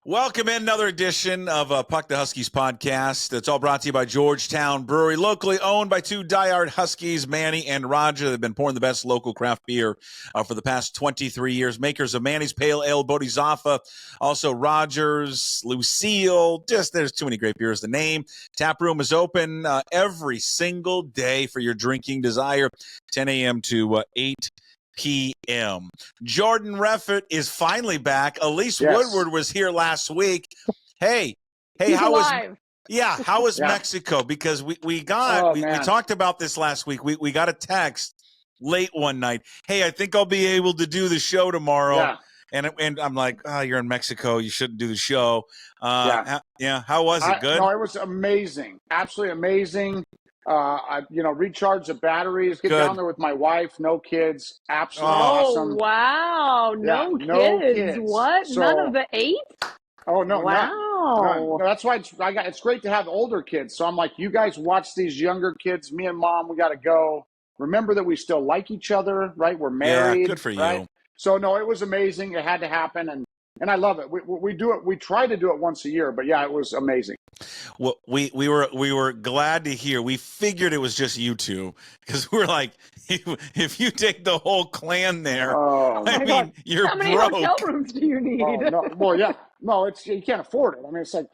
Welcome in another edition of Puck the Huskies podcast. It's all brought to you by Georgetown Brewery, locally owned by two diehard Huskies, Manny and Roger. They've been pouring the best local craft beer for the past 23 years. Makers of Manny's Pale Ale, Bodhisattva, also Rogers, Lucille. Just there's too many great beers to name. Tap room is open every single day for your drinking desire, 10 a.m. to 8 p.m. Jordan Reffett is finally back. Elise Woodward was here last week. Hey, how was Mexico? Because we talked about this last week. We got a text late one night. Hey, I think I'll be able to do the show tomorrow. Yeah. And I'm like, oh, you're in Mexico. You shouldn't do the show. How was it? Good? No, it was amazing. Absolutely amazing. I recharge the batteries, get down there with my wife, no kids. Absolutely awesome. Wow. No kids. What? So, none of the 8? Oh, no. Wow. No, that's why it's great to have older kids. So I'm like, you guys watch these younger kids. Me and Mom, we got to go. Remember that we still like each other, right? We're married. Yeah, good for you. So, no, it was amazing. It had to happen. And I love it. We do it. We try to do it once a year, but yeah, it was amazing. Well, we were glad to hear. We figured it was just you two because we're like, if you take the whole clan there, you're how many broke. hotel rooms do you need? No. Well, yeah, no, you can't afford it. I mean, it's like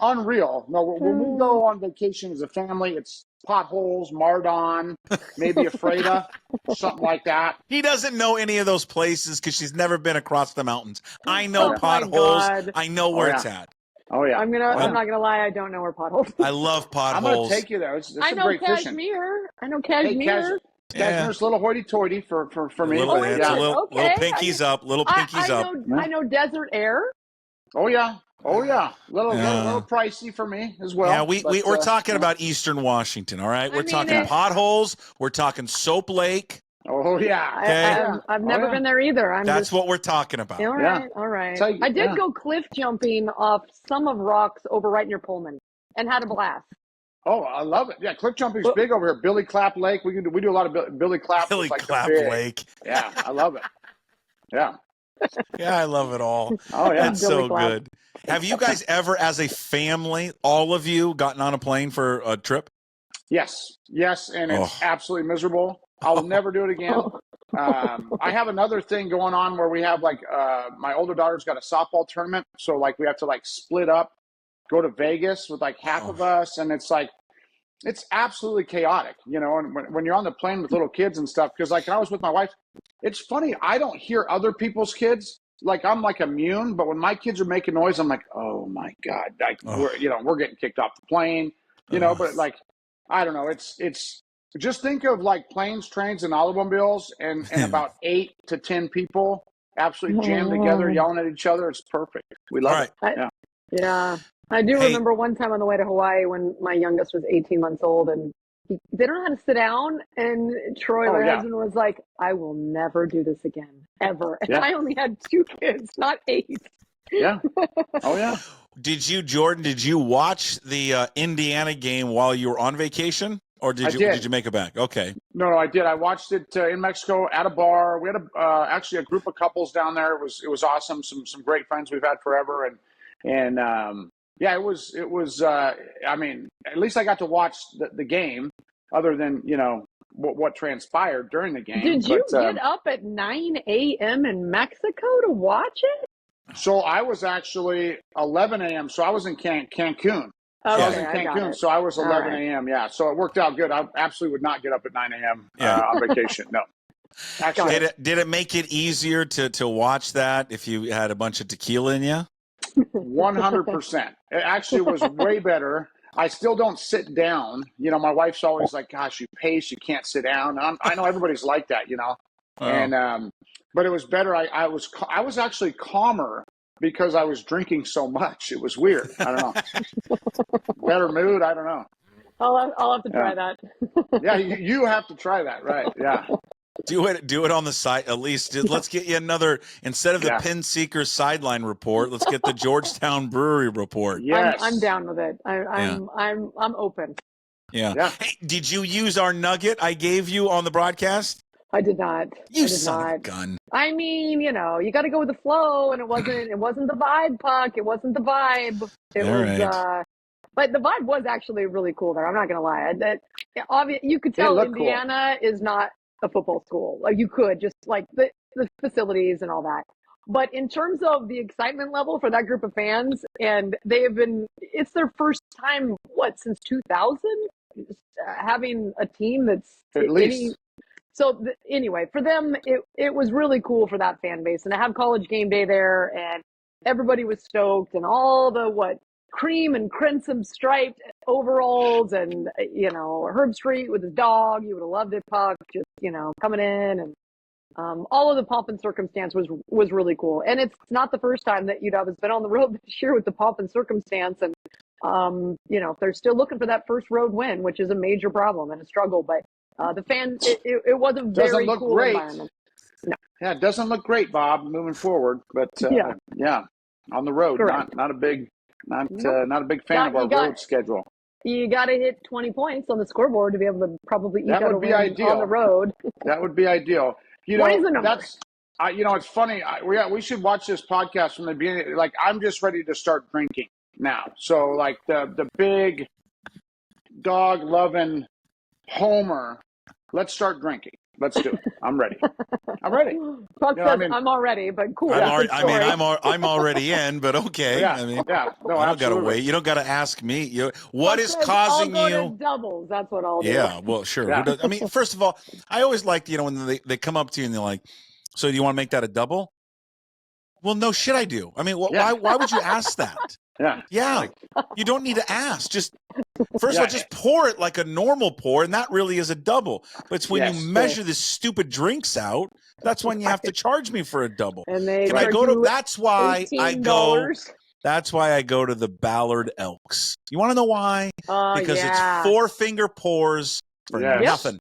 unreal. No, when we go on vacation as a family, it's potholes, Mardon, maybe Ephrata, something like that. He doesn't know any of those places because she's never been across the mountains. I know potholes. I know where it's at. Oh yeah. I'm not gonna lie. I don't know where potholes. I love potholes. I'm gonna take you there. It's I know great Kashmir. fishing. I know Kashmir. Cashmere's a little hoity-toity for me. Little pinkies up. Little pinkies up. I know Desert Air. Oh yeah. Little pricey for me as well. Yeah, we're talking about Eastern Washington, all right? We're talking potholes. We're talking Soap Lake. Oh, yeah. Okay. I've never been there either. That's what we're talking about. All right. So, I did go cliff jumping off some of rocks over right near Pullman and had a blast. Oh, I love it. Yeah, cliff jumping's big over here. Billy Clap Lake. We do a lot of Billy Clap. Billy Clap Lake. Yeah, I love it. Yeah. Yeah, I love it all. Oh, yeah. That's so good. Have you guys ever, as a family, all of you, gotten on a plane for a trip? Yes, and it's absolutely miserable. I'll never do it again. I have another thing going on where we have my older daughter's got a softball tournament. So we have to split up, go to Vegas with half of us. And it's it's absolutely chaotic, and when you're on the plane with little kids and stuff, because I was with my wife, it's funny. I don't hear other people's kids. I'm immune, but when my kids are making noise, I'm like, oh my God, we're getting kicked off the plane, but I don't know. It's just think of planes, trains, and automobiles and about 8 to 10 people absolutely jammed together, yelling at each other. It's perfect. We love it. Yeah. I do remember one time on the way to Hawaii when my youngest was 18 months old and they don't know how to sit down. And Troy, my husband, was like, I will never do this again, ever. And I only had 2 kids, not 8. Yeah. Oh, yeah. Jordan, did you watch the Indiana game while you were on vacation? Or did you make it back? Okay. No, I did. I watched it in Mexico at a bar. We had actually a group of couples down there. It was awesome. Some great friends we've had forever. And it was. I mean, at least I got to watch the game, other than what transpired during the game. Did you get up at 9 a.m. in Mexico to watch it? So I was actually 11 a.m. So I was in Cancun. Okay, I was in Cancun, so I was 11 a.m. Yeah, so it worked out good. I absolutely would not get up at 9 a.m. On vacation. No. Actually, did it make it easier to watch that if you had a bunch of tequila in you? 100%. It actually was way better. I still don't sit down. My wife's always like, "Gosh, you pace, you can't sit down." I know everybody's like that, and but it was better. I was actually calmer because I was drinking so much. It was weird. I don't know. Better mood. I don't know. I'll have to try that. Yeah, you have to try that. Right. Yeah. Do it on the site. At least let's get you another, instead of the Pin Seeker Sideline report, let's get the Georgetown Brewery report. Yes. I'm down with it. I'm open. Yeah. Hey, did you use our nugget I gave you on the broadcast? I did not. You son of a gun. I mean, you got to go with the flow, and it wasn't the vibe, Puck. It wasn't the vibe. It All was, right. but the vibe was actually really cool there. I'm not going to lie. You could tell Indiana is not a football school. Like you could just like the facilities and all that. But in terms of the excitement level for that group of fans, and it's their first time, since 2000, having a team that's at least. So anyway, for them, it was really cool for that fan base, and to have College game day there, and everybody was stoked, and all the cream and crimson striped overalls, and Herb Street with his dog. You would have loved it, Puck, just coming in, and all of the pomp and circumstance was really cool. And it's not the first time that UW has been on the road this year with the pomp and circumstance, and they're still looking for that first road win, which is a major problem and a struggle, but. The fans, it was a very cool environment. No. Yeah, it doesn't look great, Bob, moving forward. But yeah, on the road, not a big fan of our road schedule. You got to hit 20 points on the scoreboard to be able to probably eke out a win on the road. That would be ideal. It's funny. We should watch this podcast from the beginning. Like, I'm just ready to start drinking now. So, like the big dog loving Homer. Let's start drinking. Let's do it. I'm ready. Puck says, I'm already, but cool. I'm already in, but okay. Yeah, No, I don't gotta wait. You don't gotta ask me. What is causing I'll you? go to doubles. That's what I'll do. Yeah, well, sure. Yeah. I mean, first of all, I always liked when they come up to you and they're like, "So do you want to make that a double?" Well, no shit, I do. I mean, why would you ask that? Yeah. You don't need to ask. Just first of all, just pour it like a normal pour, and that really is a double. But it's when you measure this stupid drinks out, that's when you have to charge me for a double. And that's why I go. That's why I go to the Ballard Elks. You want to know why? Because it's 4-finger pours for nothing.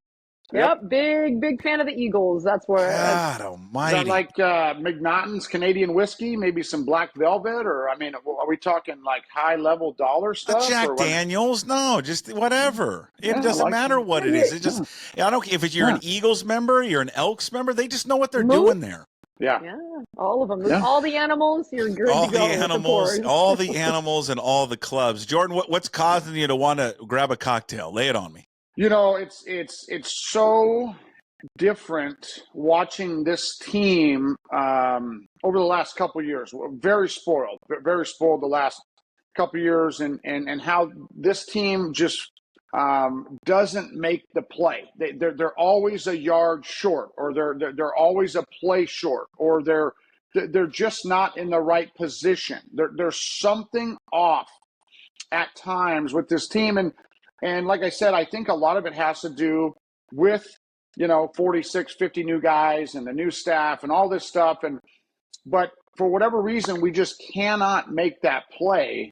Yep, big fan of the Eagles. That's where. God almighty. Is that like McNaughton's Canadian whiskey, maybe some Black Velvet, or are we talking like high-level dollar stuff? Jack Daniels? No, just whatever. It doesn't matter what it is. It just I don't. If you're an Eagles member, you're an Elks member. They just know what they're doing there. Yeah, all of them. Yeah. All the animals. You're good all to go. All the animals, and all the clubs. Jordan, what's causing you to want to grab a cocktail? Lay it on me. It's so different watching this team over the last couple of years. We're very spoiled the last couple of years, and how this team just doesn't make the play. They're always a yard short, or they're always a play short, or they're just not in the right position. There's something off at times with this team, and like I said, I think a lot of it has to do with, 46, 50 new guys and the new staff and all this stuff. But for whatever reason, we just cannot make that play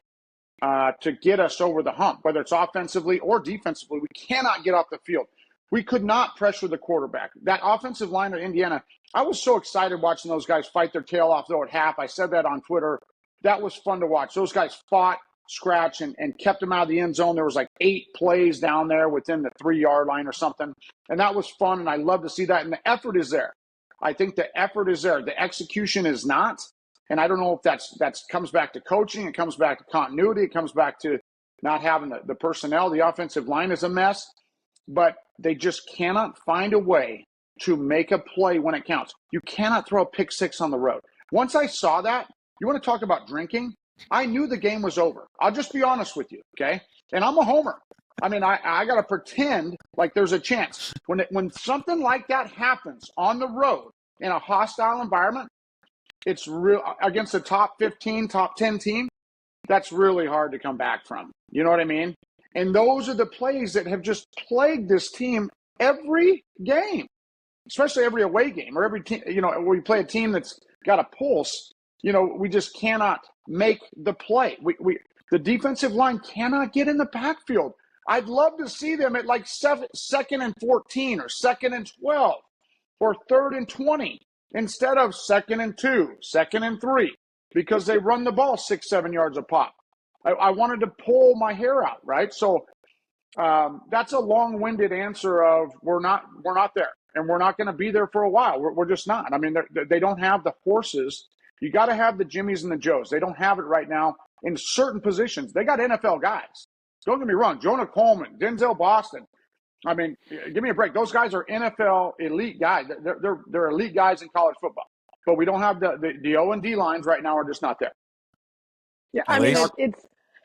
to get us over the hump, whether it's offensively or defensively. We cannot get off the field. We could not pressure the quarterback. That offensive line of Indiana, I was so excited watching those guys fight their tail off, though, at half. I said that on Twitter. That was fun to watch. Those guys fought, scratch, and kept them out of the end zone. There was like 8 plays down there within the 3-yard line or something. And that was fun, and I love to see that. And the effort is there. I think the effort is there. The execution is not. And I don't know if that's comes back to coaching. It comes back to continuity. It comes back to not having the personnel. The offensive line is a mess. But they just cannot find a way to make a play when it counts. You cannot throw a pick 6 on the road. Once I saw that, you want to talk about drinking? I knew the game was over. I'll just be honest with you, okay? And I'm a homer. I mean, I got to pretend like there's a chance. When something like that happens on the road in a hostile environment, it's real against a top 15, top 10 team, that's really hard to come back from. You know what I mean? And those are the plays that have just plagued this team every game, especially every away game or every team, when we play a team that's got a pulse. We just cannot make the play. The defensive line cannot get in the backfield. I'd love to see them at like 2nd and 14 or 2nd and 12 or 3rd and 20 instead of 2nd and 2, 2nd and 3, because they run the ball 6-7 yards a pop. I wanted to pull my hair out, right? So that's a long-winded answer of we're not there. and we're not going to be there for a while. We're just not. I mean, they don't have the horses. You got to have the Jimmies and the Joes. They don't have it right now in certain positions. They got NFL guys. Don't get me wrong. Jonah Coleman, Denzel Boston. I mean, give me a break. Those guys are NFL elite guys. They're elite guys in college football. But we don't have the O and D lines right now are just not there. Yeah, I mean,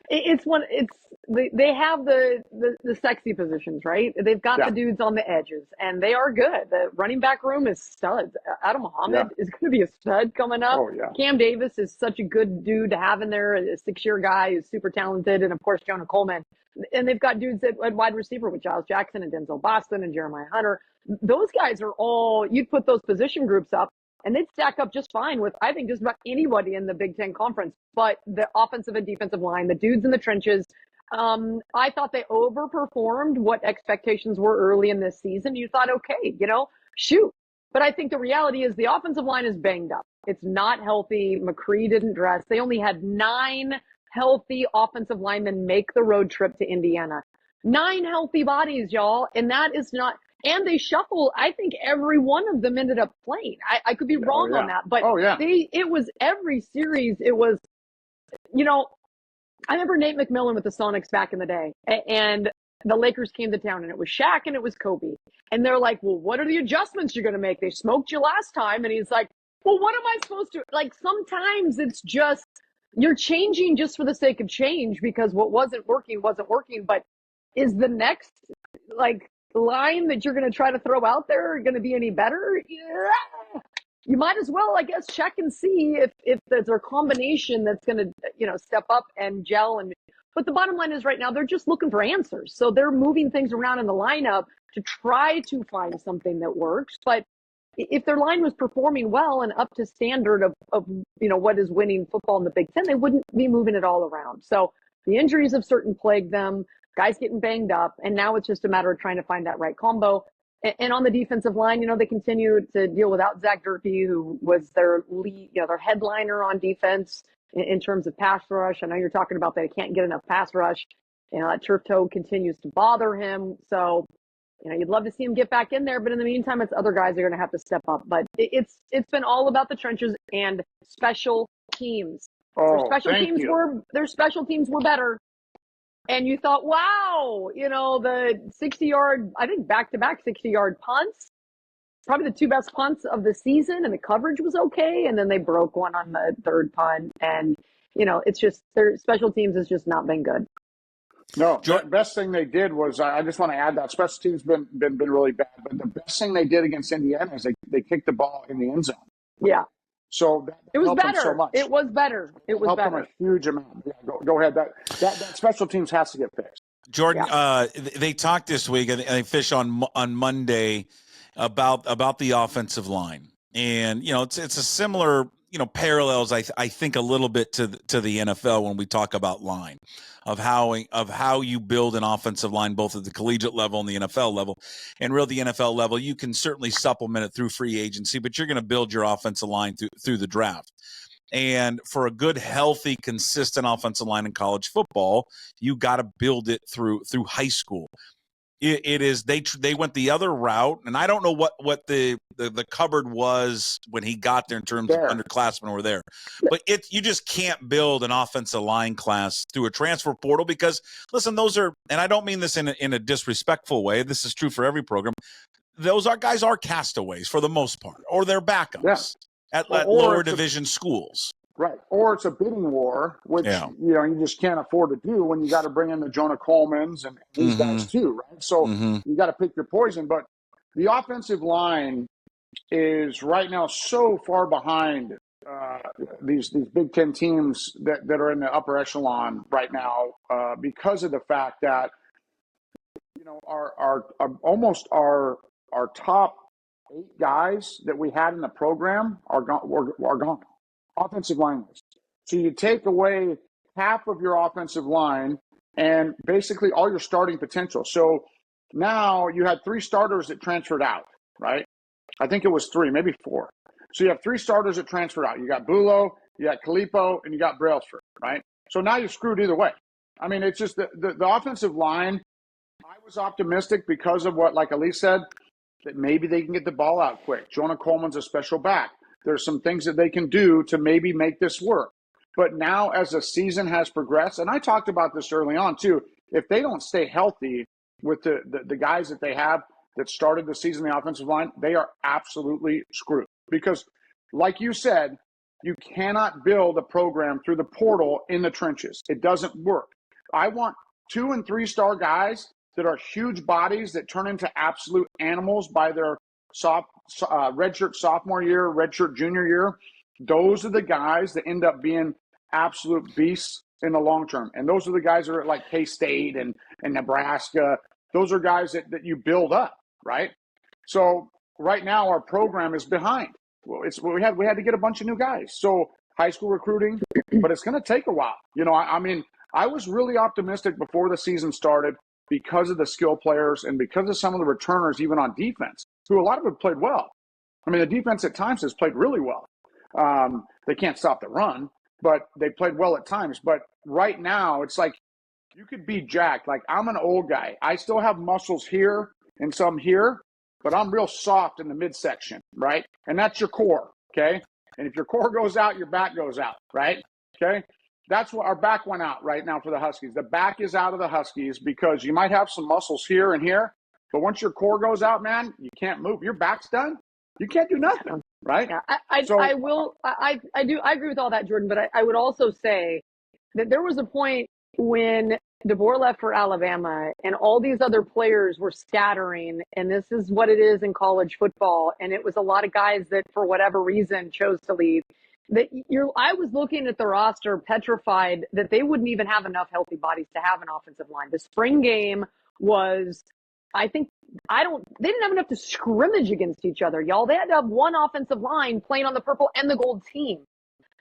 they have the sexy positions, right? They've got the dudes on the edges, and they are good. The running back room is studs. Adam Muhammad is going to be a stud coming up. Oh, yeah. Cam Davis is such a good dude to have in there, a 6-year guy who's super talented, and of course Jonah Coleman. And they've got dudes at wide receiver with Giles Jackson and Denzel Boston and Jeremiah Hunter. Those guys are all, you'd put those position groups up, and they'd stack up just fine with, I think, just about anybody in the Big Ten Conference. But the offensive and defensive line, the dudes in the trenches, I thought they overperformed what expectations were early in this season. You thought, okay, shoot. But I think the reality is the offensive line is banged up. It's not healthy. McCree didn't dress. They only had 9 healthy offensive linemen make the road trip to Indiana. 9 healthy bodies, y'all. And that is not... And they shuffle. I think every one of them ended up playing. I could be wrong on that, but it was every series. It was, I remember Nate McMillan with the Sonics back in the day, and the Lakers came to town, and it was Shaq and it was Kobe. And they're like, well, what are the adjustments you're going to make? They smoked you last time. And he's like, well, what am I supposed to, sometimes it's just, you're changing just for the sake of change because what wasn't working. But is the next, line that you're going to try to throw out there going to be any better? Yeah. You might as well, I guess, check and see if there's a combination that's going to, step up and gel. But the bottom line is right now they're just looking for answers. So they're moving things around in the lineup to try to find something that works. But if their line was performing well and up to standard of what is winning football in the Big Ten, they wouldn't be moving it all around. So the injuries have certainly plagued them. Guys getting banged up, and now it's just a matter of trying to find that right combo. And on the defensive line, they continue to deal without Zach Durkee, who was their lead, their headliner on defense in terms of pass rush. I know you're talking about they can't get enough pass rush. That turf toe continues to bother him. So, you'd love to see him get back in there, but in the meantime, it's other guys that are going to have to step up. But it's been all about the trenches and special teams. Their special teams were better. And you thought, wow, the 60-yard, I think back-to-back 60-yard punts, probably the 2 best punts of the season, and the coverage was okay. And then they broke one on the 3rd punt. And, it's just their special teams has just not been good. No, the best thing they did was, I just want to add that special teams been really bad. But the best thing they did against Indiana is they kicked the ball in the end zone. Yeah. So it was better. So much. It was better. It was better. Them a huge amount. Yeah, go ahead. That special teams has to get fixed. Jordan, they talked this week, and they Fisch on Monday about the offensive line, and it's a similar parallels I think a little bit to the NFL when we talk about line of how you build an offensive line both at the collegiate level and the NFL level. And really the NFL level, you can certainly supplement it through free agency, but you're going to build your offensive line through the draft. And for a good, healthy, consistent offensive line in college football, you got to build it through high school. It is they went the other route, and I don't know what the cupboard was when he got there in terms of underclassmen were there, but you just can't build an offensive line class through a transfer portal because listen, those are, and I don't mean this in a disrespectful way. This is true for every program. Those guys are castaways for the most part, or they're backups at lower division schools. Right. Or it's a bidding war, which, you just can't afford to do when you got to bring in the Jonah Colemans and these guys too, right? So you got to pick your poison. But the offensive line is right now so far behind these Big Ten teams that are in the upper echelon right now because of the fact that, our top 8 guys that we had in the program are gone. Offensive line. So you take away half of your offensive line and basically all your starting potential. So now you had 3 starters that transferred out, right? I think it was 3, maybe 4. So you have 3 starters that transferred out. You got Bulow, you got Kalipo, and you got Brailsford, right? So now you're screwed either way. I mean, it's just the offensive line. I was optimistic because of what, like Elise said, that maybe they can get the ball out quick. Jonah Coleman's a special back. There's some things that they can do to maybe make this work. But now as the season has progressed, and I talked about this early on too, if they don't stay healthy with the guys that they have that started the season in the offensive line, they are absolutely screwed. Because like you said, you cannot build a program through the portal in the trenches. It doesn't work. I want 2- and 3-star guys that are huge bodies that turn into absolute animals by their redshirt sophomore year, redshirt junior year. Those are the guys that end up being absolute beasts in the long term. And those are the guys that are at like K-State and Nebraska. Those are guys that you build up, right? So right now our program is behind. Well, we had to get a bunch of new guys. So high school recruiting, but it's going to take a while. I mean, I was really optimistic before the season started because of the skill players and because of some of the returners, even on defense, who a lot of them played well. I mean, the defense at times has played really well. They can't stop the run, but they played well at times. But right now, it's like you could be jacked. Like, I'm an old guy. I still have muscles here and some here, but I'm real soft in the midsection, right? And that's your core, okay? And if your core goes out, your back goes out, right? Okay? That's what our back went out right now for the Huskies. The back is out of the Huskies because you might have some muscles here and here, but once your core goes out, man, you can't move. Your back's done. You can't do nothing, right? Yeah, I agree with all that, Jordan, but I would also say that there was a point when Deboer left for Alabama and all these other players were scattering, and this is what it is in college football, and it was a lot of guys that for whatever reason chose to leave. I was looking at the roster petrified that they wouldn't even have enough healthy bodies to have an offensive line. The spring game was, they didn't have enough to scrimmage against each other, y'all. They had to have one offensive line playing on the purple and the gold team.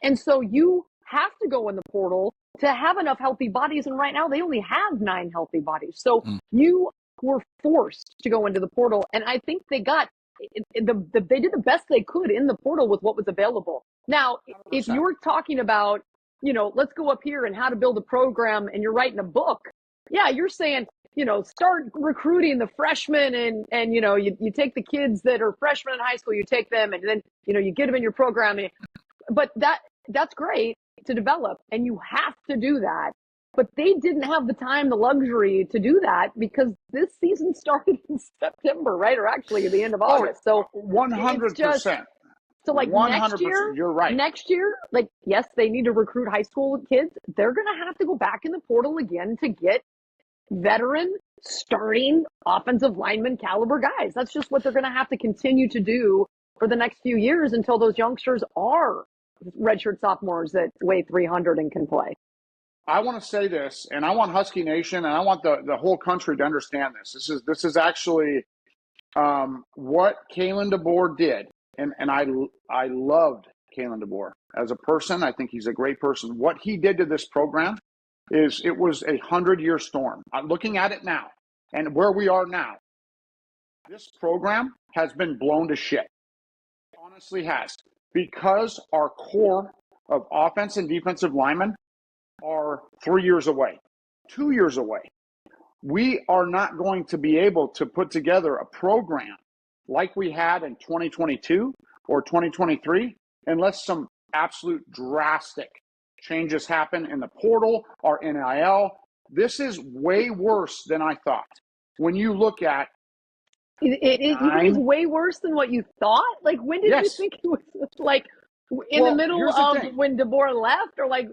And so you have to go in the portal to have enough healthy bodies. And right now they only have 9 healthy bodies. So you were forced to go into the portal. And I think they did the best they could in the portal with what was available. Now, 100%. If you're talking about, let's go up here and how to build a program and you're writing a book. Yeah, you're saying, start recruiting the freshmen and you take the kids that are freshmen in high school, you take them and then, you get them in your program. But that's great to develop and you have to do that. But they didn't have the time, the luxury to do that because this season started in September, right? Or actually at the end of August. So 100%. So like 100%, next year, you're right. Next year, like, yes, they need to recruit high school kids. They're going to have to go back in the portal again to get veteran starting offensive lineman caliber guys. That's just what they're going to have to continue to do for the next few years until those youngsters are redshirt sophomores that weigh 300 and can play. I want to say this, and I want Husky Nation, and I want the whole country to understand this. This is actually what Kalen Deboer did, and I loved Kalen Deboer as a person. I think he's a great person. What he did to this program it was a 100-year storm. I'm looking at it now, and where we are now, this program has been blown to shit. It honestly has, because our core of offense and defensive linemen are 3 years away, 2 years away. We are not going to be able to put together a program like we had in 2022 or 2023 unless some absolute drastic changes happen in the portal or NIL. This is way worse than I thought. When you look at it is way worse than what you thought? Like, when did you think it was, like, in the middle of when Deboer left? Or, like,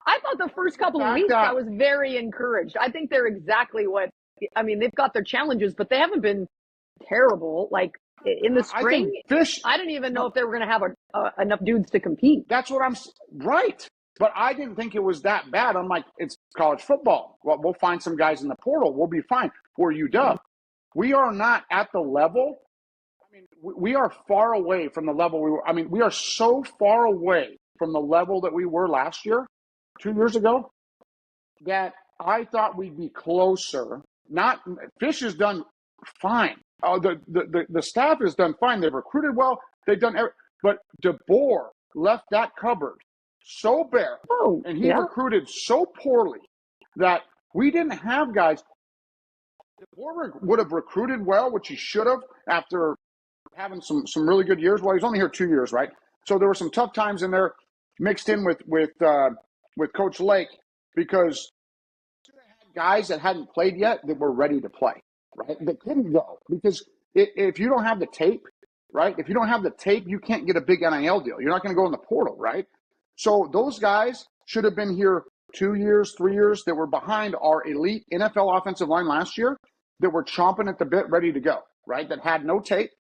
I thought the first couple of weeks I was very encouraged. I think they're exactly they've got their challenges, but they haven't been terrible. Like, in the spring, I didn't even know if they were going to have enough dudes to compete. That's what right. But I didn't think it was that bad. I'm like, it's college football. Well, we'll find some guys in the portal. We'll be fine. For UW, we are not at the level. I mean, we are far away from the level we were. I mean, we are so far away from the level that we were last year, 2 years ago, that I thought we'd be closer. Fisch has done fine. The staff has done fine. They've recruited well. They've done but Deboer left that cupboard so bare, and he recruited so poorly that we didn't have guys. Deboer would have recruited well, which he should have after having some really good years. Well, he's only here 2 years, right? So there were some tough times in there mixed in with Coach Lake because guys that hadn't played yet that were ready to play, right? That couldn't go because if you don't have the tape, right? If you don't have the tape, you can't get a big NIL deal. You're not going to go in the portal, right? So those guys should have been here 2 years, 3 years that were behind our elite NFL offensive line last year that were chomping at the bit ready to go, right? That had no tape,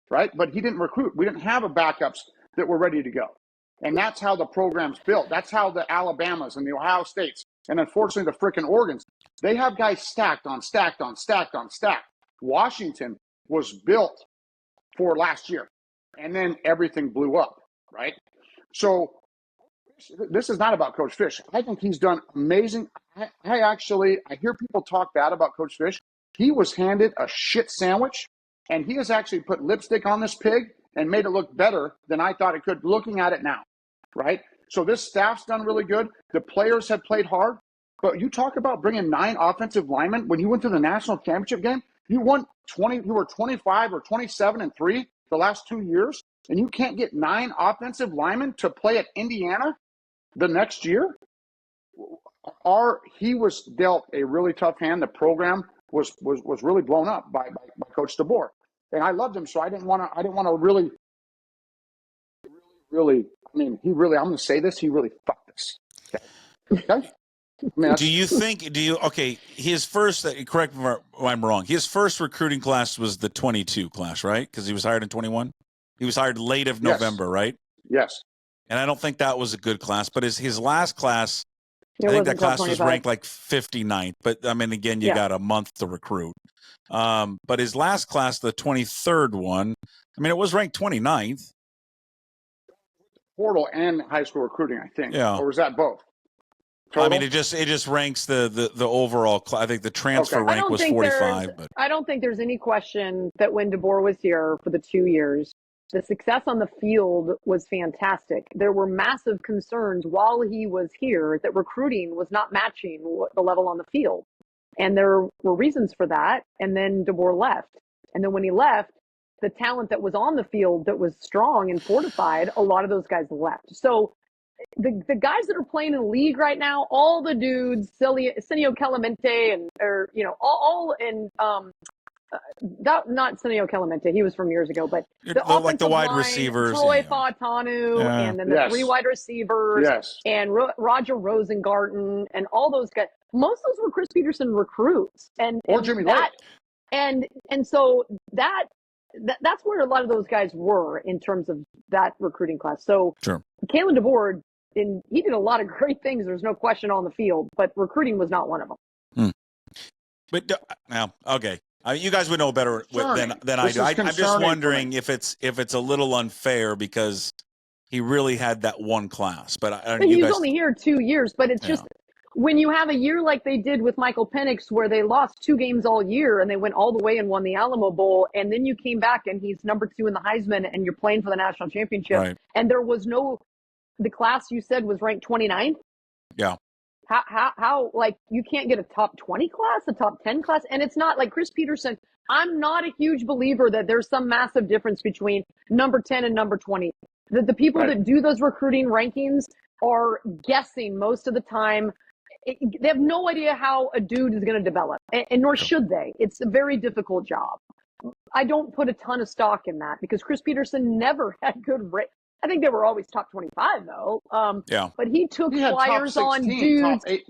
right? But he didn't recruit. We didn't have a backups that were ready to go. And that's how the program's built. That's how the Alabamas and the Ohio States and unfortunately the frickin' Oregons, they have guys stacked on stacked on stacked on stacked. Washington was built for last year. And then everything blew up, right? So this is not about Coach Fisch. I think he's done amazing. I hear people talk bad about Coach Fisch. He was handed a shit sandwich, and he has actually put lipstick on this pig and made it look better than I thought it could looking at it now, right? So this staff's done really good. The players have played hard. But you talk about bringing 9 offensive linemen. When you went to the national championship game, you won 20. You were 25 or 27-3 the last 2 years, and you can't get 9 offensive linemen to play at Indiana the next year. He was dealt a really tough hand. The program was really blown up by Coach Deboer, and I loved him. So I didn't want to really. I mean, I'm going to say this. He really fucked us. Okay. I mean, his first, correct me if I'm wrong, his first recruiting class was the 22 class, right? Because he was hired in 21. He was hired late of November, right? Yes. And I don't think that was a good class, but his last class, I think that class was ranked like 59th. But I mean, again, you got a month to recruit. But his last class, the 23rd one, I mean, it was ranked 29th. Portal and high school recruiting, I think. Yeah. Or was that both? Total? I mean, it just ranks the overall. I think the transfer rank was 45. But I don't think there's any question that when Deboer was here for the 2 years, the success on the field was fantastic. There were massive concerns while he was here that recruiting was not matching the level on the field. And there were reasons for that. And then Deboer left. And then when he left, the talent that was on the field that was strong and fortified, a lot of those guys left. So the guys that are playing in the league right now, all the dudes, Senio Clemente and not Senio Clemente, he was from years ago, but the wide receivers, Troy Fautanu, and then the 3 wide receivers, and Roger Rosengarten, and all those guys. Most of those were Chris Peterson recruits, or Jimmy Lake. And so that's where a lot of those guys were in terms of that recruiting class. So sure. Kalen Deboer, he did a lot of great things. There's no question on the field, but recruiting was not one of them. But now, okay, you guys would know better than I do. I'm just wondering if it's a little unfair because he really had that one class. But he was only here 2 years. But it's just when you have a year like they did with Michael Penix, where they lost 2 games all year and they went all the way and won the Alamo Bowl, and then you came back and he's number 2 in the Heisman and you're playing for the national championship, and there was the class you said was ranked 29th. Yeah. How like you can't get a top 20 class, a top 10 class, and it's not like Chris Peterson. I'm not a huge believer that there's some massive difference between number 10 and number 20. The people that do those recruiting rankings are guessing most of the time. They have no idea how a dude is going to develop, and nor should they. It's a very difficult job. I don't put a ton of stock in that because Chris Peterson never had good I think they were always top 25 though. But he took flyers 16, on dudes. Top 8,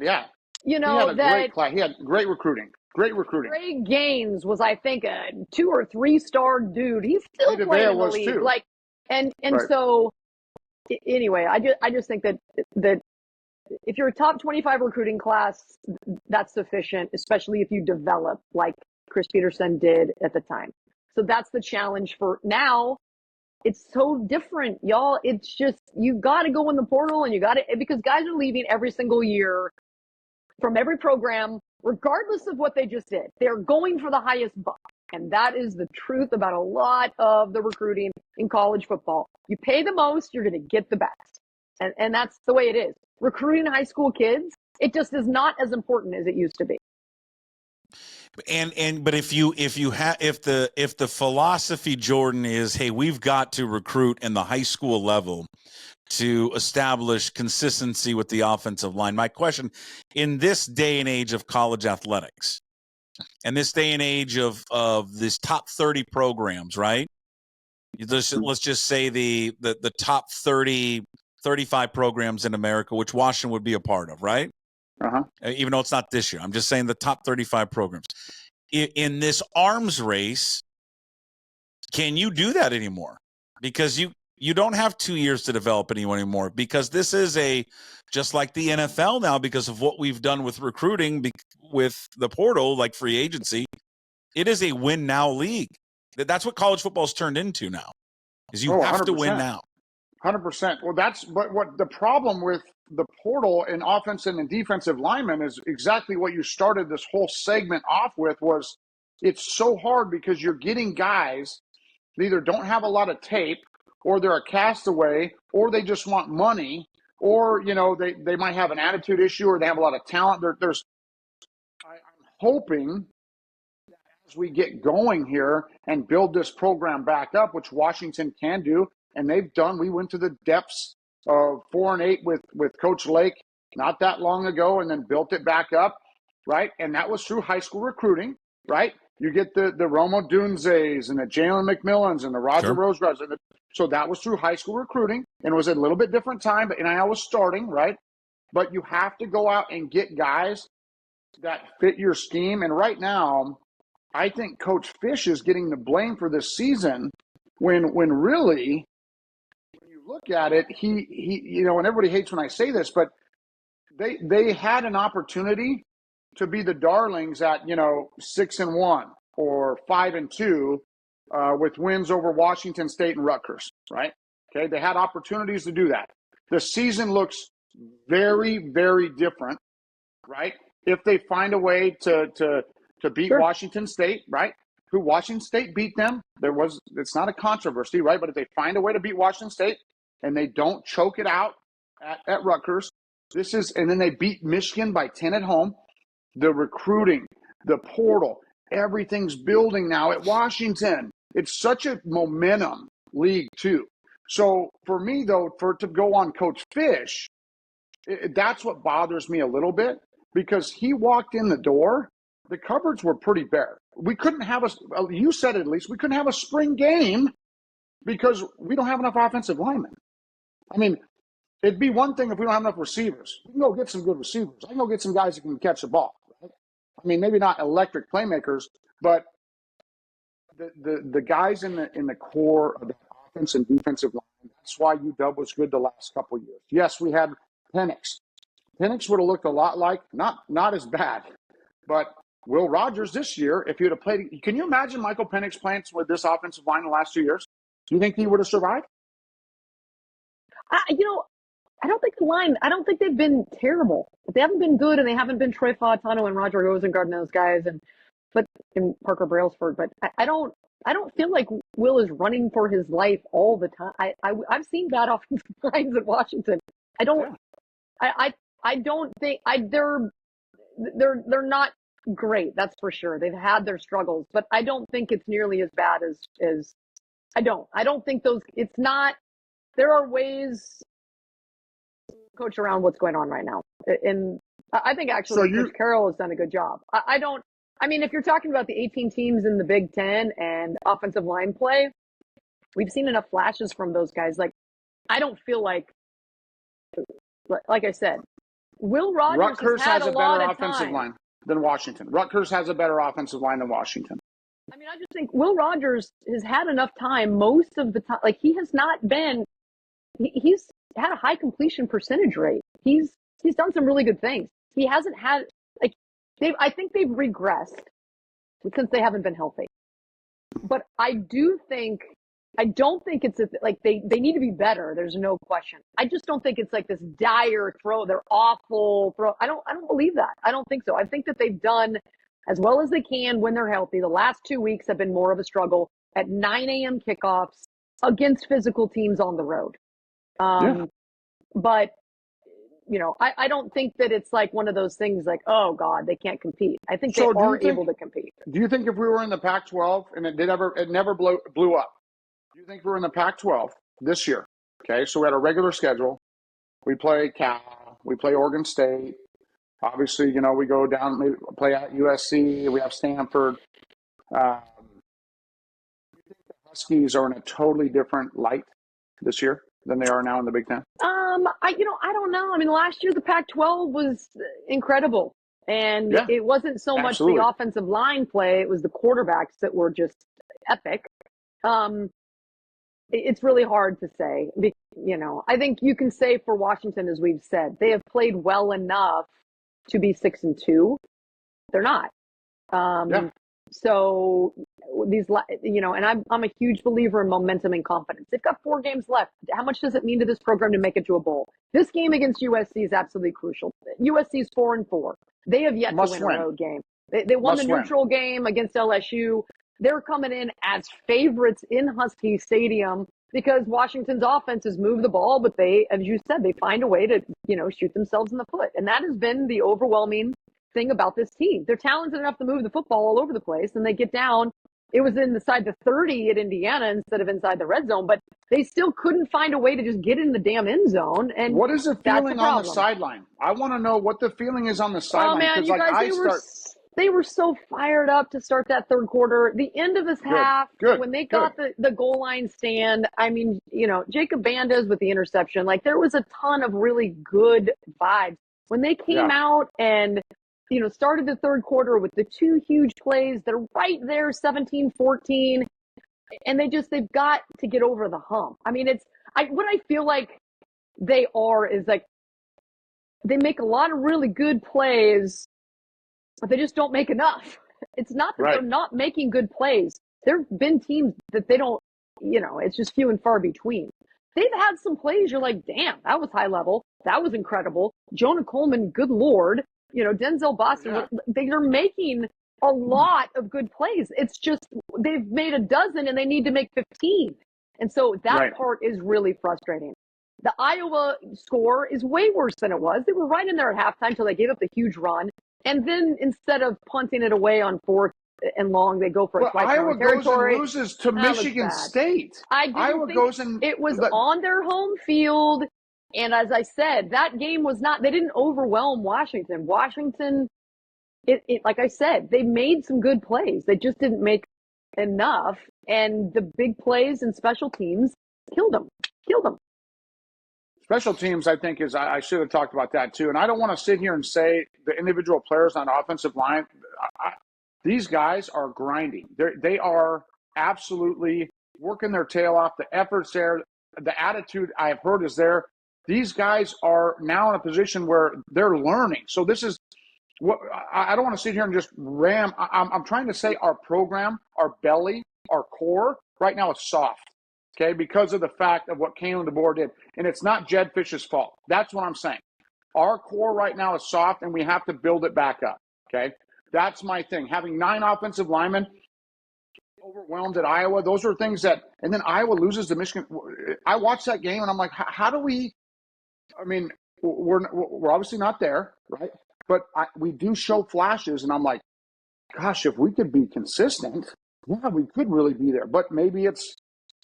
you know, he had great recruiting. Greg Gaines was, I think, a 2 or 3 star dude. He's still playing in the league. Too. Like, so anyway, I just think that if you're a top 25 recruiting class, that's sufficient, especially if you develop like Chris Peterson did at the time. So that's the challenge for now. It's so different, y'all. It's just, you got to go in the portal and because guys are leaving every single year from every program, regardless of what they just did. They're going for the highest buck. And that is the truth about a lot of the recruiting in college football. You pay the most, you're going to get the best. And that's the way it is. Recruiting high school kids, it just is not as important as it used to be. But if the philosophy, Jordan, is, hey, we've got to recruit in the high school level to establish consistency with the offensive line. My question, in this day and age of college athletics, and this day and age of this top 30 programs, right? Let's just say the top 30, 35 programs in America, which Washington would be a part of, right? Uh-huh. Even though it's not this year. I'm just saying the top 35 programs. In this arms race, can you do that anymore? Because you don't have 2 years to develop anyone anymore, because this is just like the NFL now, because of what we've done with recruiting, with the portal, like free agency, it is a win now league. That's what college football's turned into now, is you have 100%. to win now. 100%. Well, what the problem with the portal and offensive and defensive linemen is exactly what you started this whole segment off with. Was it's so hard because you're getting guys that either don't have a lot of tape, or they're a castaway, or they just want money, or they might have an attitude issue, or they have a lot of talent. I'm hoping that as we get going here and build this program back up, which Washington can do, and they've done. We went to the depths of 4-8 with Coach Lake not that long ago, and then built it back up, right? And that was through high school recruiting, right? You get the Romo Dunzes and the Jalen McMillans and the Roger Rosegraves. So that was through high school recruiting, and it was a little bit different time, but NIL was starting, right? But you have to go out and get guys that fit your scheme. And right now, I think Coach Fisch is getting the blame for this season when really, when you look at it, he and everybody hates when I say this, but they had an opportunity to be the darlings at 6-1 or 5-2 with wins over Washington State and Rutgers, right? Okay, they had opportunities to do that. The season looks very, very different, right? If they find a way to beat Washington State, right? Who Washington State beat them. It's not a controversy, right? But if they find a way to beat Washington State and they don't choke it out at Rutgers, and then they beat Michigan by 10 at home. The recruiting, the portal, everything's building now at Washington. It's such a momentum league too. So for me though, for it to go on Coach Fisch, that's what bothers me a little bit, because he walked in the door, the cupboards were pretty bare. We couldn't have you said it, at least, we couldn't have a spring game because we don't have enough offensive linemen. I mean, it'd be one thing if we don't have enough receivers. We can go get some good receivers. I can go get some guys that can catch the ball. Right? I mean, maybe not electric playmakers, but the guys in the core of the offense and defensive line. That's why UW was good the last couple of years. Yes, we had Penix. Penix would have looked a lot like, not as bad, but Will Rogers this year, if he would have played. Can you imagine Michael Penix playing with this offensive line the last 2 years? Do you think he would have survived? I don't think they've been terrible. They haven't been good, and they haven't been Troy Fautano and Roger Rosengard and those guys, and Parker Brailsford. But I don't feel like Will is running for his life all the time. I've seen bad offensive lines at Washington. I don't think they're not great. That's for sure. They've had their struggles, but I don't think it's nearly as bad as I don't think those. It's not. There are ways to coach around what's going on right now, and I think actually Coach Carroll has done a good job. I mean, if you're talking about the 18 teams in the Big Ten and offensive line play, we've seen enough flashes from those guys. Like, I don't feel like I said, Will Rogers has a better offensive line than Washington. Rutgers has a better offensive line than Washington. I mean, I just think Will Rogers has had enough time most of the time. Like, he has not been. He's had a high completion percentage rate. He's done some really good things. He hasn't had I think they've regressed since they haven't been healthy. But I don't think it's they need to be better. There's no question. I just don't think it's like this dire throw. They're awful throw. I don't believe that. I don't think so. I think that they've done as well as they can when they're healthy. The last 2 weeks have been more of a struggle at 9 a.m. kickoffs against physical teams on the road. But I don't think that it's like one of those things like, oh God, they can't compete. I think they are able to compete. Do you think if we were in the Pac-12 and it never blew up, do you think we were in the Pac-12 this year? Okay, so we had a regular schedule. We play Cal, we play Oregon State. Obviously, we go down, maybe play at USC. We have Stanford. Do you think the Huskies are in a totally different light this year than they are now in the Big Ten? I don't know. I mean, last year the Pac-12 was incredible, and it wasn't so much the offensive line play; it was the quarterbacks that were just epic. It's really hard to say. I think you can say for Washington, as we've said, they have played well enough to be 6-2. They're not. So these, and I'm a huge believer in momentum and confidence. They've got 4 games left. How much does it mean to this program to make it to a bowl? This game against USC is absolutely crucial. USC is 4-4. They have yet to win a road game. They won the neutral game against LSU. They're coming in as favorites in Husky Stadium because Washington's offenses move the ball, but they, as you said, they find a way to, shoot themselves in the foot. And that has been the overwhelming thing about this team. They're talented enough to move the football all over the place, and they get down. It was inside the 30 at Indiana instead of inside the red zone, but they still couldn't find a way to just get in the damn end zone. And what is the feeling on the sideline? I want to know what the feeling is on the sideline. Oh man, you guys, they were so fired up to start that third quarter. The end of this half, when they got the goal line stand, I mean, Jacob Bandas with the interception, like there was a ton of really good vibes. When they came out and started the third quarter with the 2 huge plays. They're right there, 17-14. And they've got to get over the hump. I mean, what I feel like they are is like, they make a lot of really good plays, but they just don't make enough. It's not that they're not making good plays. There have been teams that they don't, it's just few and far between. They've had some plays you're like, damn, that was high level. That was incredible. Jonah Coleman, good Lord. Denzel Boston, they are making a lot of good plays. It's just they've made a dozen and they need to make 15. And so that part is really frustrating. The Iowa score is way worse than it was. They were right in there at halftime until they gave up the huge run. And then instead of punting it away on 4th and long, they go for a twice Iowa territory. Goes and loses to Michigan State. Iowa goes and it was on their home field. And as I said, that game was they didn't overwhelm Washington. Washington, like I said, they made some good plays. They just didn't make enough. And the big plays and special teams killed them. Special teams, I think, I should have talked about that too. And I don't want to sit here and say the individual players on the offensive line, these guys are grinding. They are absolutely working their tail off. The effort's there. The attitude I have heard is there. These guys are now in a position where they're learning. So this is what I don't want to sit here and just ram. I'm trying to say our program, our belly, our core right now is soft, okay, because of the fact of what Kalen Deboer did. And it's not Jedd Fisch's fault. That's what I'm saying. Our core right now is soft, and we have to build it back up, okay? That's my thing. Having 9 offensive linemen, overwhelmed at Iowa, those are things that – and then Iowa loses to Michigan. I watched that game, and I'm like, how do we – I mean, we're obviously not there, right? But we do show flashes, and I'm like, gosh, if we could be consistent, we could really be there. But maybe it's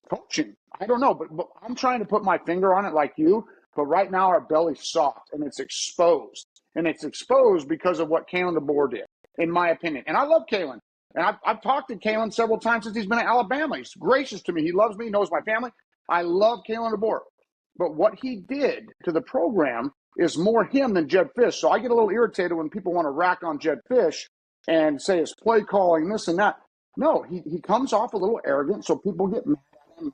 coaching. I don't know, but I'm trying to put my finger on it like you. But right now our belly's soft, and it's exposed. And it's exposed because of what Kalen Deboer did, in my opinion. And I love Kalen. And I've talked to Kalen several times since he's been at Alabama. He's gracious to me. He loves me, knows my family. I love Kalen Deboer. But what he did to the program is more him than Jedd Fisch. So I get a little irritated when people want to rack on Jedd Fisch and say his play calling, this and that. No, he comes off a little arrogant, so people get mad at him.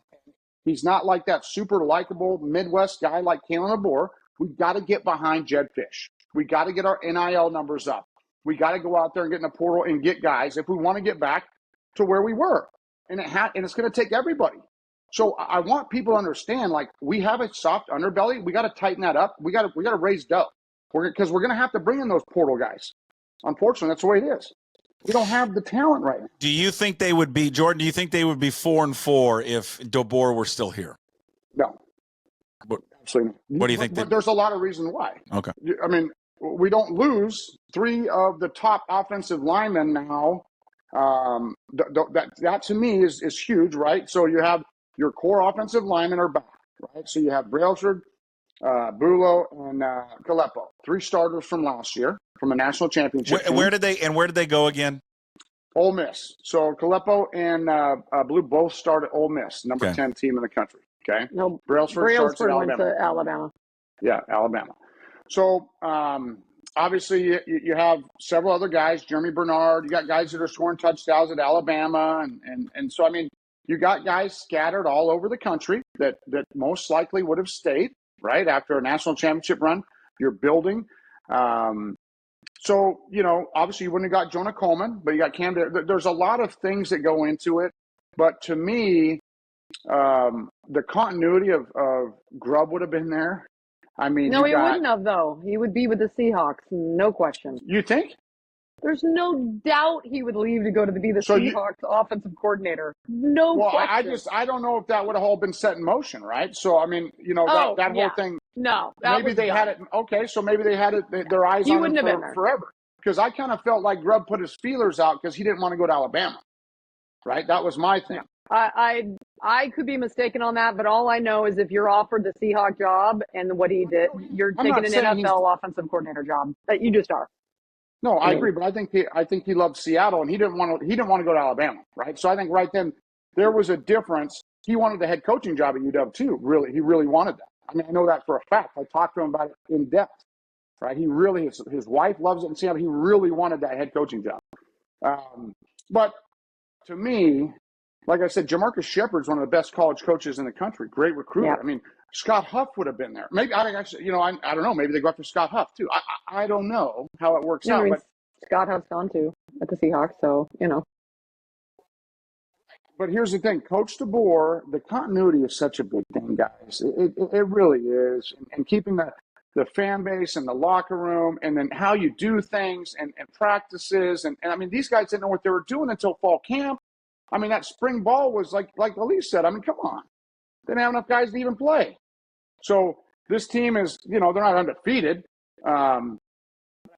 He's not like that super likable Midwest guy like Kalen Deboer. We've got to get behind Jedd Fisch. We got to get our NIL numbers up. We got to go out there and get in the portal and get guys if we want to get back to where we were. And it's going to take everybody. So I want people to understand, like, we have a soft underbelly. We got to tighten that up. We got to raise dough because we're going to have to bring in those portal guys. Unfortunately, that's the way it is. We don't have the talent right now. Do you think they would be, Jordan, do you think they would be 4-4 if Deboer were still here? No. What do you think? But there's a lot of reasons why. Okay. I mean, we don't lose 3 of the top offensive linemen now. That to me is huge, right? So you have your core offensive linemen are back, right? So you have Brailsford, Bulow, and Kalepo, 3 starters from last year from a national championship. Where did they go again? Ole Miss. So Kalepo and Blue both start at Ole Miss, number 10 team in the country. Okay. No, Brailsford starts at went to Alabama. Yeah, Alabama. So obviously you have several other guys, Jeremy Bernard. You got guys that are scoring touchdowns at Alabama, and so I mean you got guys scattered all over the country that most likely would have stayed right after a national championship run. You're building. So, obviously you wouldn't have got Jonah Coleman, but you got Cam. There's a lot of things that go into it. But to me, the continuity of Grubb would have been there. I mean, no, he wouldn't have, though. He would be with the Seahawks, no question. You think? There's no doubt he would leave to go to be the Seahawks offensive coordinator. No question. I don't know if that would have all been set in motion, right? So, I mean, that whole thing. No. Maybe they had it. Okay, so maybe they had it. Their eyes on him forever. Because I kind of felt like Grubb put his feelers out because he didn't want to go to Alabama, right? That was my thing. I could be mistaken on that, but all I know is if you're offered the Seahawk job and what he did, you're taking an NFL offensive coordinator job. You just are. No, I agree, but I think he loved Seattle and he didn't want to go to Alabama, right? So I think right then there was a difference. He wanted the head coaching job at UW too. Really, he really wanted that. I mean, I know that for a fact. I talked to him about it in depth, right? He really, his wife loves it in Seattle. He really wanted that head coaching job. But to me, like I said, Jamarcus Shepard's one of the best college coaches in the country. Great recruiter. Yep. I mean, Scott Huff would have been there. Maybe I don't know. Maybe they go after Scott Huff too. I don't know how it works out. But Scott Huff's gone too at the Seahawks, so But here's the thing, Coach Deboer, the continuity is such a big thing, guys. It really is, and keeping the fan base and the locker room, and then how you do things and practices, and I mean, these guys didn't know what they were doing until fall camp. I mean, that spring ball was like Elise said. I mean, come on. They didn't have enough guys to even play. So this team is, they're not undefeated. I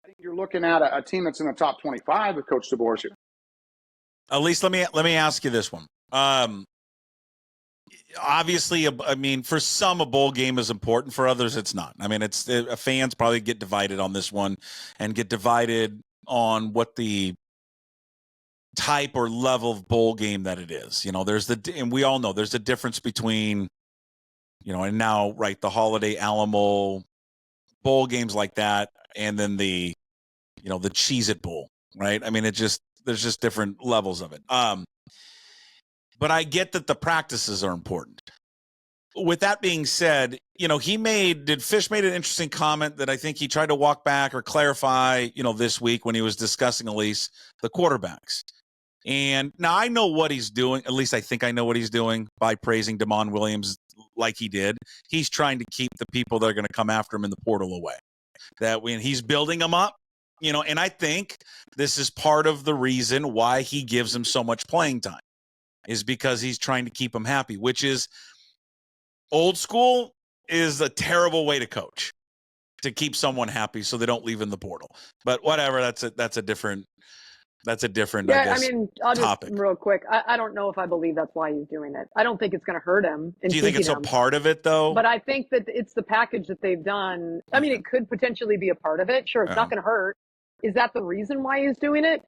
think you're looking at a team that's in the top 25 with Coach Deboer's here. Elise, let me ask you this one. Obviously, I mean, for some, a bowl game is important. For others, it's not. I mean, fans probably get divided on this one and get divided on what the type or level of bowl game that it is. And we all know there's a difference between, and now, right, the Holiday Alamo bowl games like that, and then the Cheez-It Bowl, right? I mean, there's just different levels of it. But I get that the practices are important. With that being said, Fisch made an interesting comment that I think he tried to walk back or clarify, this week when he was discussing, Elise, the quarterbacks. And now I know what he's doing. At least I think I know what he's doing by praising Damon Williams like he did. He's trying to keep the people that are going to come after him in the portal away. That when he's building them up, and I think this is part of the reason why he gives them so much playing time is because he's trying to keep them happy, which is old school is a terrible way to coach, to keep someone happy so they don't leave in the portal. But whatever, that's a different I guess, I'll just topic. Real quick. I don't know if I believe that's why he's doing it. I don't think it's going to hurt him. Do you think it's a part of it, though? But I think that it's the package that they've done. I mean, it could potentially be a part of it. Sure, it's not going to hurt. Is that the reason why he's doing it?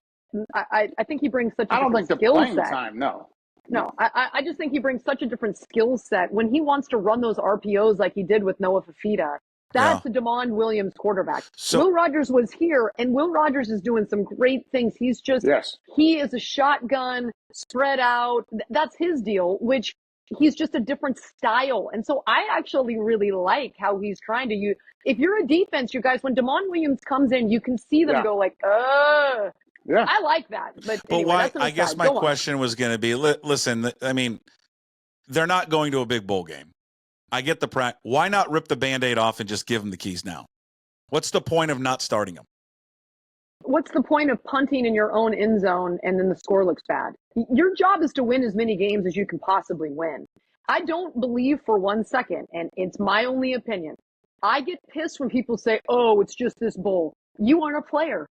I think he brings such a different skill set. I don't think the playing time, no. No, I just think he brings such a different skill set. When he wants to run those RPOs like he did with Noah Fafita, that's the Damon Williams quarterback. So, Will Rogers was here, and Will Rogers is doing some great things. He's just, he is a shotgun, spread out. That's his deal, which he's just a different style. And so I actually really like how he's trying to use. If you're a defense, you guys, when Damon Williams comes in, you can see them go like, yeah. I like that. But anyway, why? I guess my question was going to be, listen, I mean, they're not going to a big bowl game. I get the why not rip the Band-Aid off and just give them the keys now? What's the point of not starting them? What's the point of punting in your own end zone and then the score looks bad? Your job is to win as many games as you can possibly win. I don't believe for 1 second, and it's my only opinion. I get pissed when people say, oh, it's just this bowl. You aren't a player.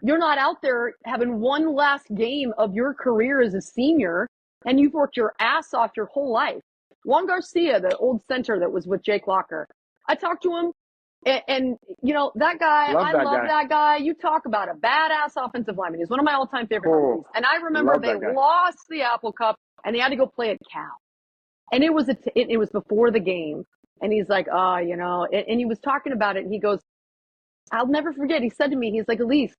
You're not out there having one last game of your career as a senior, and you've worked your ass off your whole life. Juan Garcia, the old center that was with Jake Locker, I talked to him, and you know, that guy, I love that guy. You talk about a badass offensive lineman. He's one of my all-time favorite Huskies. And I remember they lost the Apple Cup, and they had to go play at Cal. And it was before the game. And he's like, oh, you know, and he was talking about it, and he goes, I'll never forget. He said to me, he's like, Elise,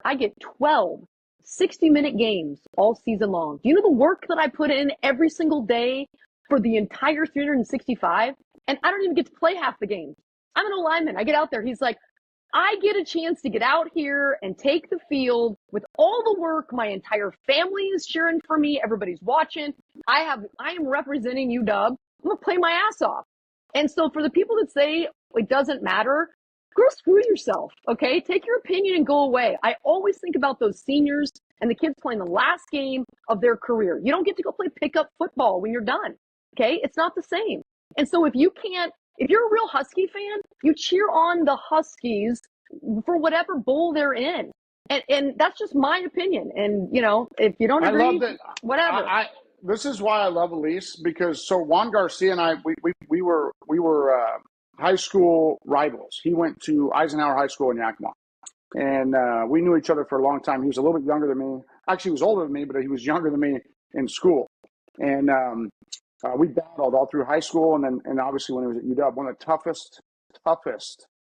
I get 12 60-minute games all season long. Do you know the work that I put in every single day for the entire 365? And I don't even get to play half the games. I'm an lineman. I get out there. He's like, I get a chance to get out here and take the field with all the work. My entire family is cheering for me. Everybody's watching. I am representing UW. I'm going to play my ass off. And so for the people that say it doesn't matter, go screw yourself, okay? Take your opinion and go away. I always think about those seniors and the kids playing the last game of their career. You don't get to go play pickup football when you're done, okay? It's not the same. And so if you're a real Husky fan, you cheer on the Huskies for whatever bowl they're in. And that's just my opinion. And, you know, if you don't agree, whatever. This is why I love Elise, because Juan Garcia and I, we were high school rivals. He went to Eisenhower High School in Yakima. And we knew each other for a long time. He was a little bit younger than me. Actually, he was older than me, but he was younger than me in school. And we battled all through high school, and obviously when he was at UW, one of the toughest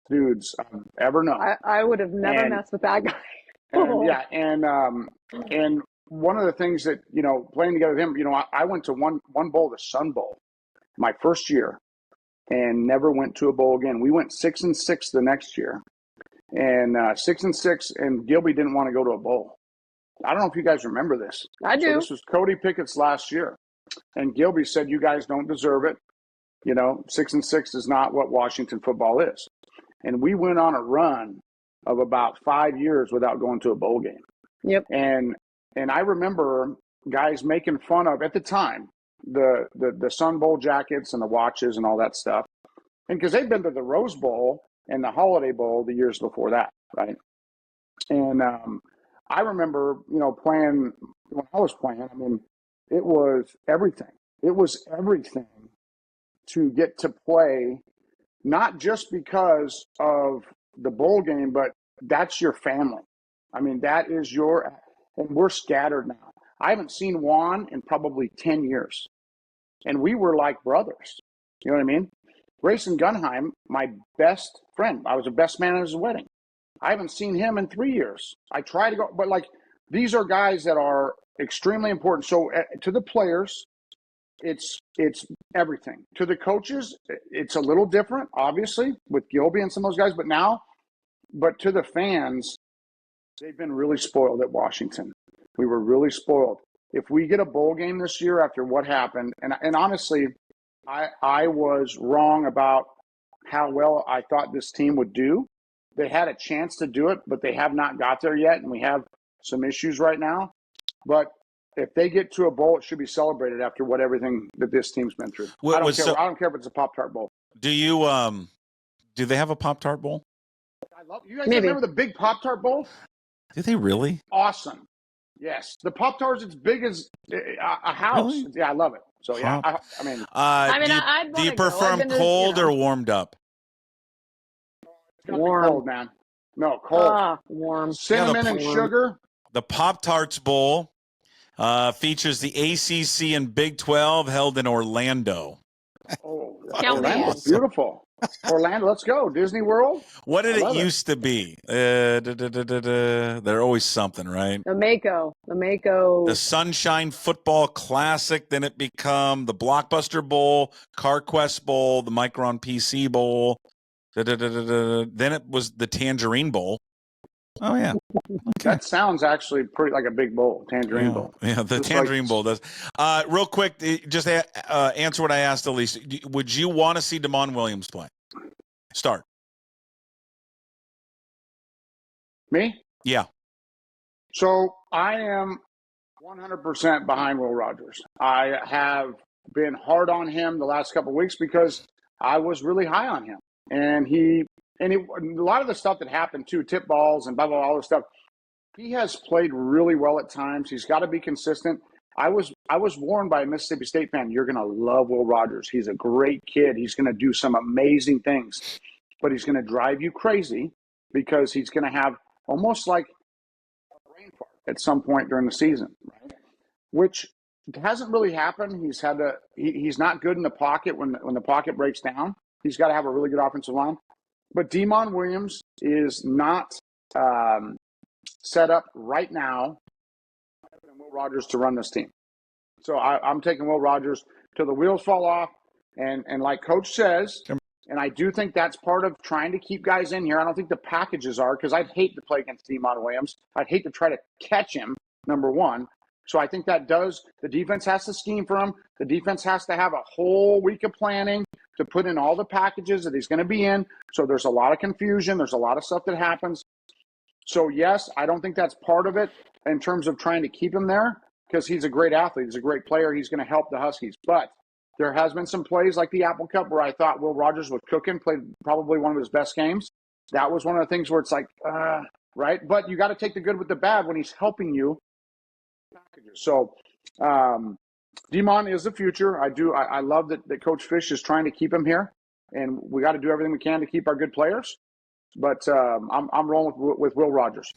dudes I've ever known. I would have never messed with that guy. And one of the things that, you know, playing together with him, you know, I went to one bowl, the Sun Bowl, my first year, and never went to a bowl again. We went 6-6 the next year, and 6-6, and Gilby didn't want to go to a bowl. I don't know if you guys remember this. I do. So this was Cody Pickett's last year. And Gilby said, you guys don't deserve it. You know, 6-6 is not what Washington football is. And we went on a run of about 5 years without going to a bowl game. Yep. And I remember guys making fun of, at the time, the Sun Bowl jackets and the watches and all that stuff. And because they've been to the Rose Bowl and the Holiday Bowl the years before that, right? And I remember, you know, playing, when I was playing, I mean, it was everything. It was everything to get to play, not just because of the bowl game, but that's your family. I mean, that is and we're scattered now. I haven't seen Juan in probably 10 years. And we were like brothers. You know what I mean? Grayson Gunheim, my best friend. I was the best man at his wedding. I haven't seen him in 3 years. I try to go, but like, these are guys that are extremely important. So to the players, it's everything. To the coaches, it's a little different, obviously, with Gilby and some of those guys. But to the fans, they've been really spoiled at Washington. We were really spoiled. If we get a bowl game this year after what happened, and honestly, I was wrong about how well I thought this team would do. They had a chance to do it, but they have not got there yet, and we have some issues right now. But if they get to a bowl, it should be celebrated after everything that this team's been through. I don't care if it's a Pop-Tart Bowl. Do you do they have a Pop-Tart Bowl? I love you guys. Remember the big Pop-Tart Bowl? Do they really? Awesome. Yes, the Pop-Tarts, it's big as a house. Really? Yeah, I love it. So yeah, do you prefer them cold or warmed up? Warm. Cold, man. No, cold. Warm. Cinnamon and sugar. The Pop-Tarts Bowl features the ACC and Big 12 held in Orlando. Oh, Orlando's beautiful. Orlando, let's go. Disney World. What did it used to be? They're always something, right? The Mako. The Sunshine Football Classic. Then it became the Blockbuster Bowl, CarQuest Bowl, the Micron PC Bowl. Then it was the Tangerine Bowl. Oh, yeah. Okay. That sounds actually pretty like a big bowl, Tangerine Bowl. Yeah, the just Tangerine Bowl does. Real quick, just answer what I asked Elise. Would you want to see Damon Williams play? Start. Me? Yeah. So I am 100% behind Will Rogers. I have been hard on him the last couple of weeks because I was really high on him. And a lot of the stuff that happened too, tip balls and blah, blah, blah, all this stuff, he has played really well at times. He's got to be consistent. I was warned by a Mississippi State fan, you're going to love Will Rogers. He's a great kid. He's going to do some amazing things, but he's going to drive you crazy because he's going to have almost like a brain fart at some point during the season, right? Which hasn't really happened. He's not good in the pocket when the pocket breaks down. He's got to have a really good offensive line. But Demond Williams is not set up right now for Will Rogers to run this team. So I'm taking Will Rogers till the wheels fall off. And like Coach says, and I do think that's part of trying to keep guys in here. I don't think the packages are, because I'd hate to play against Demond Williams. I'd hate to try to catch him, number one. So I think that the defense has to scheme for him. The defense has to have a whole week of planning to put in all the packages that he's going to be in. So there's a lot of confusion. There's a lot of stuff that happens. So, yes, I don't think that's part of it in terms of trying to keep him there because he's a great athlete. He's a great player. He's going to help the Huskies. But there has been some plays like the Apple Cup where I thought Will Rogers was cooking, played probably one of his best games. That was one of the things where it's like, right? But you got to take the good with the bad when he's helping you. So, Demond is the future. I love that Coach Fisch is trying to keep him here, and we got to do everything we can to keep our good players. But I'm rolling with Will Rogers.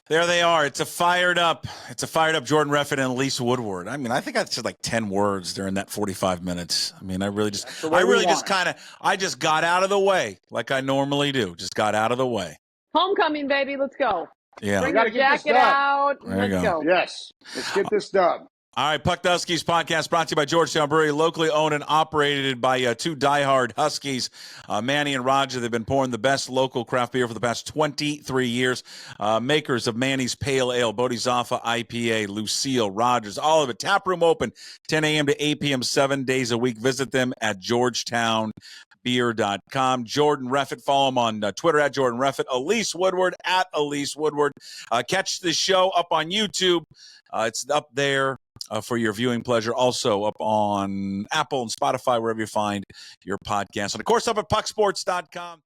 There they are. It's a fired up Jordan Reffett and Elise Woodward. I mean, I think I said like 10 words during that 45 minutes. I mean, I just got out of the way like I normally do. Just got out of the way. Homecoming, baby. Let's go. Yeah. Bring your jacket out. Let's go. Yes. Let's get this done. All right, Puck the Huskies podcast brought to you by Georgetown Brewery, locally owned and operated by two diehard Huskies, Manny and Roger. They've been pouring the best local craft beer for the past 23 years. Makers of Manny's Pale Ale, Bodhisattva IPA, Lucille, Rogers, all of it. Tap room open 10 a.m. to 8 p.m. 7 days a week. Visit them at georgetownbeer.com. Jordan Reffett, follow him on Twitter at Jordan Reffett. Elise Woodward at Elise Woodward. Catch the show up on YouTube. It's up there for your viewing pleasure. Also up on Apple and Spotify, wherever you find your podcast. And, of course, up at pucksports.com.